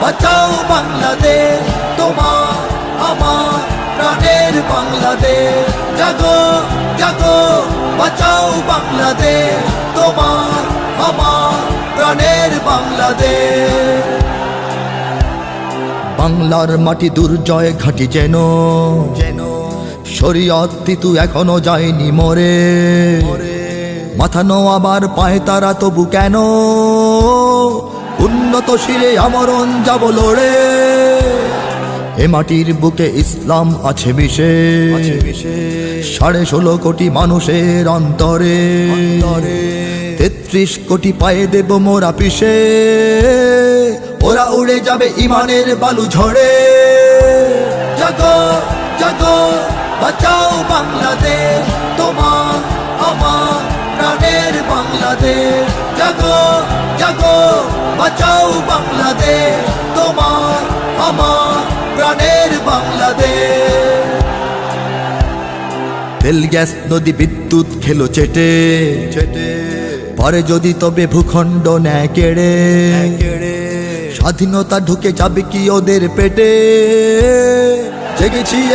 বাঁচাও বাংলাদেশ, তোমার আমার প্রাণের বাংলাদেশ। জাগো জাগো বাঁচাও বাংলাদেশ, তোমার আমার প্রাণের বাংলাদেশ। বাংলার মাটি দুর্জয় ঘাঁটি যেন শরীয়ত তিতু এখনো যায়নি মরে। মাথা নোয়াবার পায় তারা তবু কেন, উন্নত শিরে আমরণ যাব লড়ে। এ মাটির বুকে ইসলাম আছে মিশে, 16.5 কোটি মানুষের অন্তরে। 33 কোটি পায়ে দেব মোরা পিষে, ওরা উড়ে যাবে ইমানের বালু ঝড়ে। জাগো জাগো বাঁচাও বাংলাদেশ, তোমার আমার প্রাণের বাংলাদেশ। জাগো জাগো বাঁচাও বাংলাদেশ, তোমার আমার প্রাণের বাংলাদেশ। তেল গ্যাস নদী বিদ্যুৎ খেলো চেটে, পরে যদি তবে ভূখণ্ড নেয় কেড়ে। স্বাধীনতা ঢুকে যাবে কি ওদের পেটে, জেগেছি